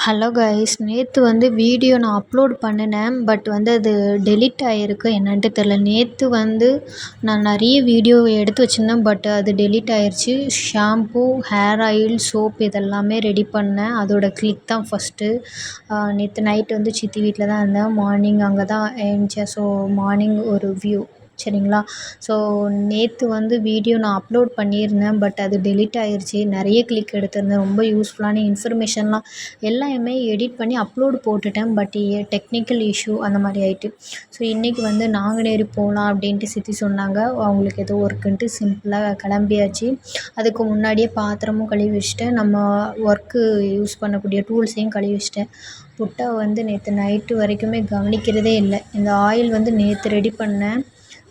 Hello guys, நேற்று வந்து video நான் அப்லோட் பண்ணினேன். பட் வந்து அது டெலீட் ஆகிருக்கு, என்னன்ட்டு தெரில. நேற்று வந்து நான் நிறைய வீடியோ எடுத்து வச்சுருந்தேன், பட் அது டெலீட் ஆகிருச்சு. ஷாம்பூ, ஹேர் ஆயில், சோப் இதெல்லாமே ரெடி பண்ணேன். அதோட கிளிக் தான் ஃபஸ்ட்டு. நேற்று நைட்டு வந்து சித்தி வீட்டில் தான் இருந்தேன். மார்னிங் அங்கே தான் எழுந்திரிச்சேன். ஸோ மார்னிங் ஒரு வியூ சரிங்களா. ஸோ நேற்று வந்து வீடியோ நான் அப்லோட் பண்ணியிருந்தேன், பட் அது டெலீட் ஆகிருச்சு. நிறைய கிளிக் எடுத்திருந்தேன். ரொம்ப யூஸ்ஃபுல்லான இன்ஃபர்மேஷன்லாம் எல்லாமே எடிட் பண்ணி அப்லோடு போட்டுட்டேன். பட் டெக்னிக்கல் இஷ்யூ அந்த மாதிரி ஆகிட்டு. ஸோ இன்றைக்கி வந்து நாங்குநேரி போகலாம் அப்படின்ட்டு சித்தி சொன்னாங்க. அவங்களுக்கு ஏதோ ஒர்க்குன்ட்டு சிம்பிளாக கிளம்பியாச்சு. அதுக்கு முன்னாடியே பாத்திரமும் கழுவி வச்சுட்டேன். நம்ம ஒர்க்கு யூஸ் பண்ணக்கூடிய டூல்ஸையும் கழுவி வச்சுட்டேன். புட்டா வந்து நேற்று நைட்டு வரைக்குமே கவனிக்கிறதே இல்லை. இந்த ஆயில் வந்து நேற்று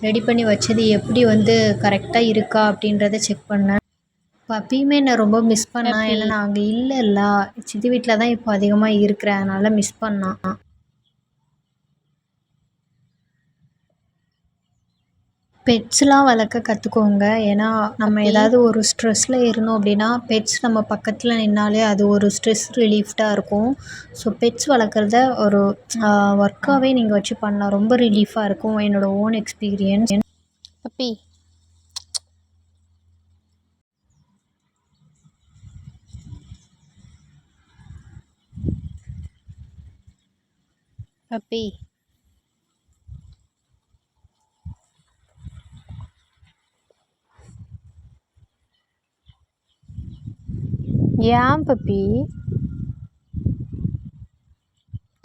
ரெடி பண்ணி வச்சது எப்படி வந்து கரெக்டாக இருக்கா அப்படின்றத செக் பண்ணேன். பப்பியுமே நான் ரொம்ப மிஸ் பண்ணேன். ஏன்னா நான் அங்கே இல்லைல்ல, சித்தி வீட்டில் தான் இப்போ அதிகமாக இருக்கிறேன். அதனால் மிஸ் பண்ணான். பெட்ஸ்லாம் வளர்க்க கற்றுக்கோங்க. ஏன்னா நம்ம ஏதாவது ஒரு ஸ்ட்ரெஸ்ஸில் இருந்தோம் அப்படின்னா, பெட்ஸ் நம்ம பக்கத்தில் நின்னாலே அது ஒரு ஸ்ட்ரெஸ் ரிலீஃப்டாக இருக்கும். ஸோ பெட்ஸ் வளர்க்குறத ஒரு ஒர்க்காகவே நீங்கள் வச்சு பண்ணலாம். ரொம்ப ரிலீஃபாக இருக்கும். என்னோடய ஓன் எக்ஸ்பீரியன்ஸ். பப்பி பப்பி ஏன் பப்பி?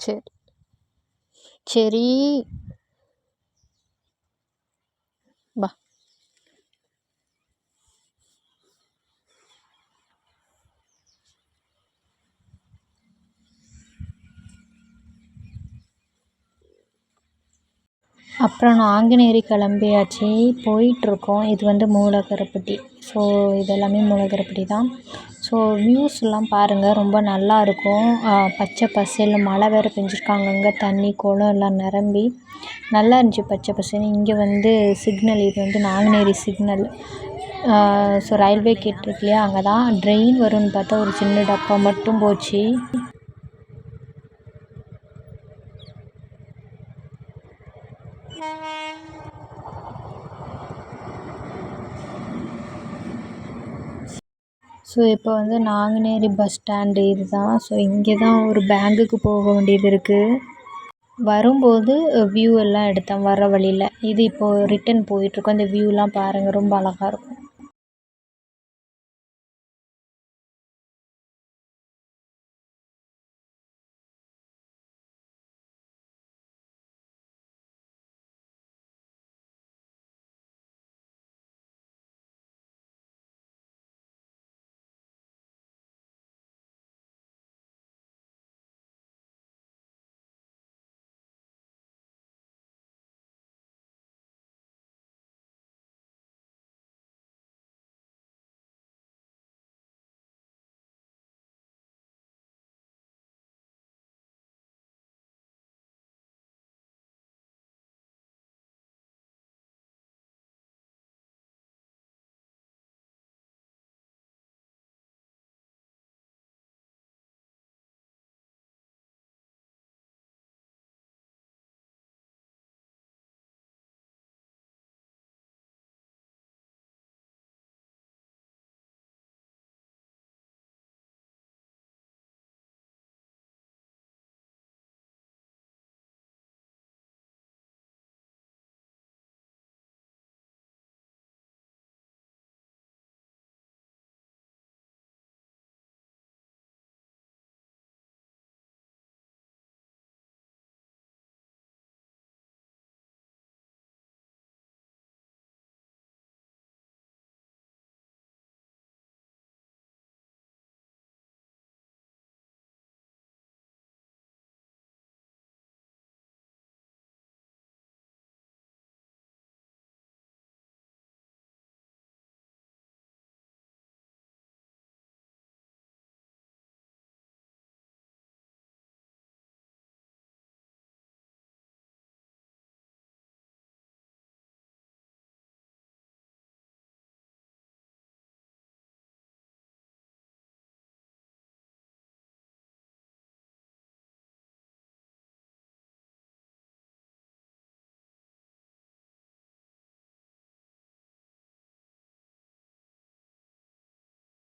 சரி சரி வா. அப்புறம் நாங்குநேரி கிளம்பியாச்சு, போயிட்டுருக்கோம். இது வந்து மூலகரப்பட்டி. ஸோ இதெல்லாமே மூலகரப்பட்டி தான். ஸோ வியூஸ்லாம் பாருங்கள், ரொம்ப நல்லா இருக்கும். பச்சை பசேல்னு மழை வேறு பெஞ்சிருக்கு. அங்கங்கே தண்ணி குளம் எல்லாம் நிரம்பி நல்லா இருந்துச்சு பச்சை பசேல்னு. இங்கே வந்து சிக்னல், இது வந்து Nanguneri signal. So railway gate இருக்கு இல்லையா, அங்கே தான் ட்ரெயின் வரும்னு பார்த்தா ஒரு சின்ன டப்பா மட்டும் போச்சு. ஸோ இப்போ வந்து நாங்குநேரி பஸ் ஸ்டாண்டு இது தான். ஸோ இங்கே தான் ஒரு பேங்குக்கு போக வேண்டியது இருக்குது. வரும்போது வியூ எல்லாம் எடுத்தேன் வர வழியில். இது இப்போது ரிட்டன் போயிட்டுருக்கோம். இந்த வியூலாம் பாருங்கள், ரொம்ப அழகாக இருக்கும்.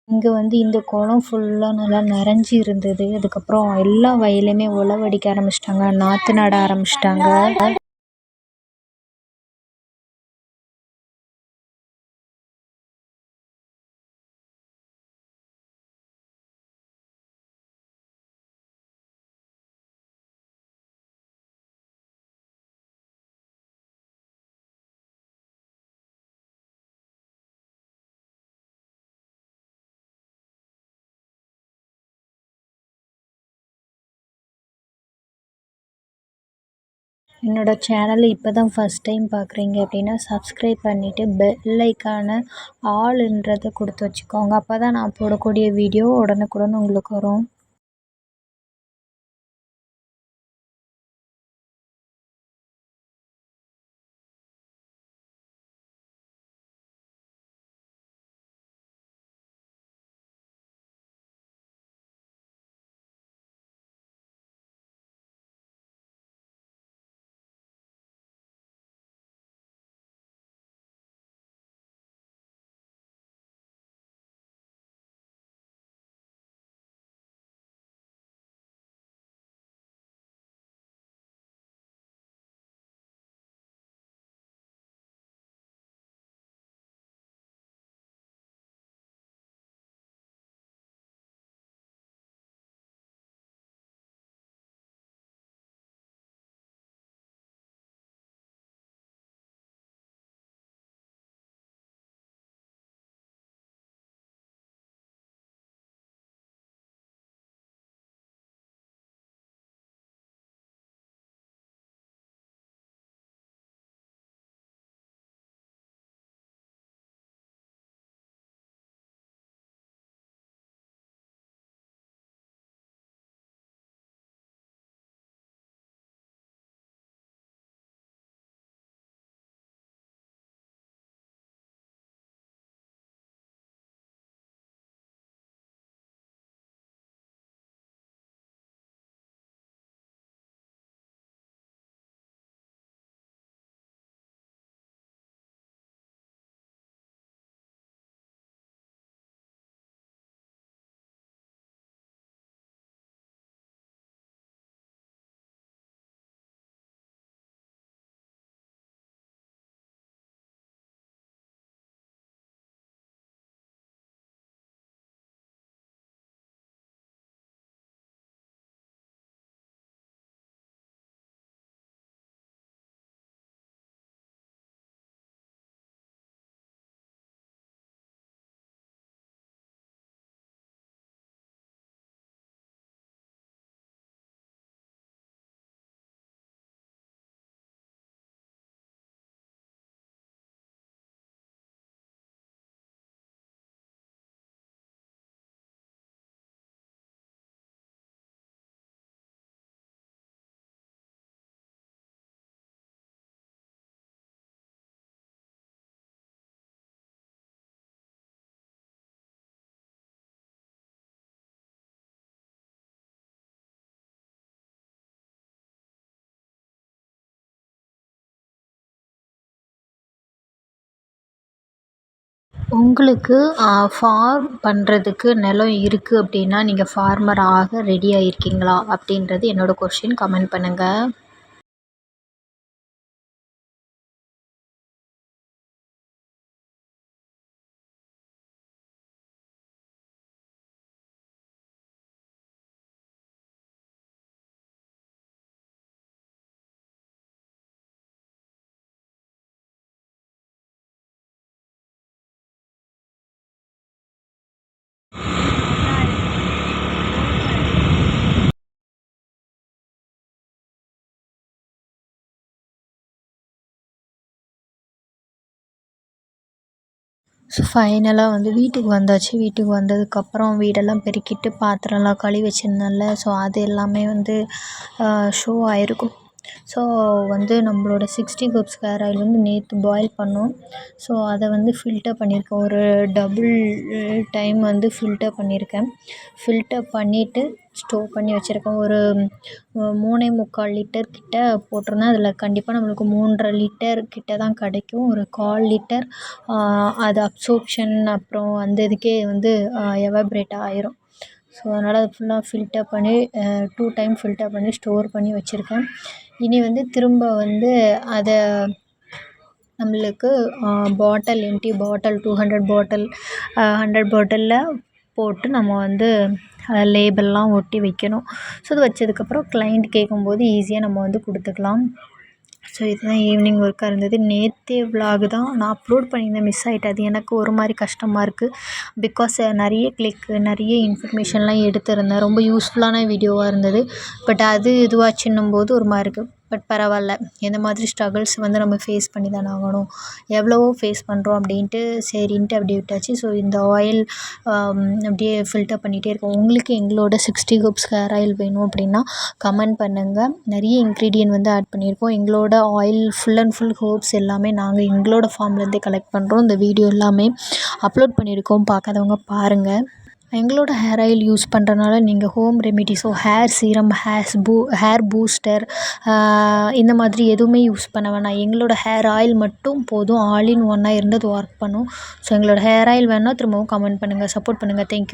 இங்கே வந்து இந்த குளம் ஃபுல்லாக நல்லா நிறைஞ்சி இருந்தது. அதுக்கப்புறம் எல்லா வயலையுமே உழவடிக்க ஆரம்பிச்சிட்டாங்க, நாற்று நட ஆரம்பிச்சிட்டாங்க. என்னோட சேனலை இப்போ தான் ஃபஸ்ட் டைம் பார்க்குறீங்க அப்படின்னா சப்ஸ்கிரைப் பண்ணிவிட்டு பெல் ஐக்கானை ஆல்ன்றதை கொடுத்து வச்சுக்கோங்க. அப்போ தான் நான் போடக்கூடிய வீடியோ உடனுக்குடன் உங்களுக்கு வரும். உங்களுக்கு ஃபார்ம் பண்ணுறதுக்கு நிலம் இருக்குது அப்படின்னா நீங்கள் ஃபார்மர் ஆக ரெடியாக இருக்கீங்களா அப்படின்றது என்னோடய கொஸ்டின். கமெண்ட் பண்ணுங்கள். ஸோ ஃபைனலாக வந்து வீட்டுக்கு வந்தாச்சு. வீட்டுக்கு வந்ததுக்கப்புறம் வீடெல்லாம் பெருக்கிட்டு பாத்திரம்லாம் கழுவி வச்சுருந்தேன்ல, ஸோ அது எல்லாமே வந்து ஷோ ஆகிருக்கும். ஸோ வந்து நம்மளோட 60 கப்ஸ் ஹேர் ஆயில் வந்து நேற்று பாயில் பண்ணோம். ஸோ அதை வந்து ஃபில்டர் பண்ணியிருக்கேன். ஒரு டபுள் டைம் வந்து ஃபில்டர் பண்ணியிருக்கேன். ஃபில்டர் பண்ணிவிட்டு ஸ்டோர் பண்ணி வச்சுருக்கேன். ஒரு 3.25 லிட்டர் கிட்ட போட்டிருந்தேன். அதில் கண்டிப்பாக நம்மளுக்கு 3.5 லிட்டர் கிட்ட தான் கிடைக்கும். ஒரு 1/4 லிட்டர் அது அப்சர்ப்ஷன் அப்புறம் அந்த இதுக்கே வந்து எவாப்ரேட் ஆயிரும். ஸோ அதனால் அதை ஃபுல்லாக ஃபில்டர் பண்ணி 2 டைம் ஃபில்டர் பண்ணி ஸ்டோர் பண்ணி வச்சுருக்கேன். இனி வந்து திரும்ப வந்து அதை நம்மளுக்கு பாட்டில் எம்டி பாட்டில் 200 பாட்டில் 100 பாட்டிலில் போட்டு நம்ம வந்து லேபிள்லாம் ஒட்டி வைக்கணும். ஸோ அது வச்சதுக்கப்புறம் கிளைண்ட் கேட்கும்போது ஈஸியாக நம்ம வந்து கொடுத்துக்கலாம். ஸோ இதுதான் ஈவினிங் ஒர்க்காக இருந்தது. நேற்று விலாகு தான் நான் அப்லோட் பண்ணியிருந்தேன், மிஸ் ஆகிட்டு. அது எனக்கு ஒரு மாதிரி கஷ்டமாக இருக்குது. பிகாஸ் நிறைய நிறைய இன்ஃபர்மேஷன்லாம் எடுத்திருந்தேன். ரொம்ப யூஸ்ஃபுல்லான வீடியோவாக இருந்தது. பட் அது இதுவாச்சுன்னும் போது ஒரு மாதிரி இருக்குது. பட் பரவாயில்ல, எந்த மாதிரி ஸ்ட்ரகிள்ஸ் வந்து நம்ம ஃபேஸ் பண்ணி தானே ஆகணும். எவ்வளவோ ஃபேஸ் பண்ணுறோம் அப்படின்ட்டு சரின்ட்டு அப்படியே விட்டாச்சு. ஸோ இந்த ஆயில் அப்படியே ஃபில்டர் பண்ணிகிட்டே இருக்கோம். உங்களுக்கு எங்களோட 60 கப்ஸ் ஹேர் ஆயில் வேணும் அப்படின்னா கமெண்ட் பண்ணுங்கள். நிறைய இன்க்ரீடியன்ட் வந்து ஆட் பண்ணியிருக்கோம். எங்களோட oil full and full herbs எல்லாமே நாங்கள் எங்களோட ஃபார்ம்லேருந்தே கலெக்ட் பண்ணுறோம். இந்த வீடியோ எல்லாமே அப்லோட் பண்ணியிருக்கோம், பார்க்காதவங்க பாருங்கள். எங்களோட ஹேர் ஆயில் யூஸ் பண்ணுறனால நீங்கள் home remedy, so hair serum, hair booster இந்த மாதிரி எதுவுமே யூஸ் பண்ண வேணாம். எங்களோட ஹேர் ஆயில் மட்டும் போதும். ஆல் இன் ஒன்னாக இருந்து அது ஒர்க் பண்ணும். ஸோ எங்களோட ஹேர் ஆயில் வேணுன்னா திரும்பவும் கமெண்ட் பண்ணுங்கள், சப்போர்ட் பண்ணுங்கள். தேங்க்யூ.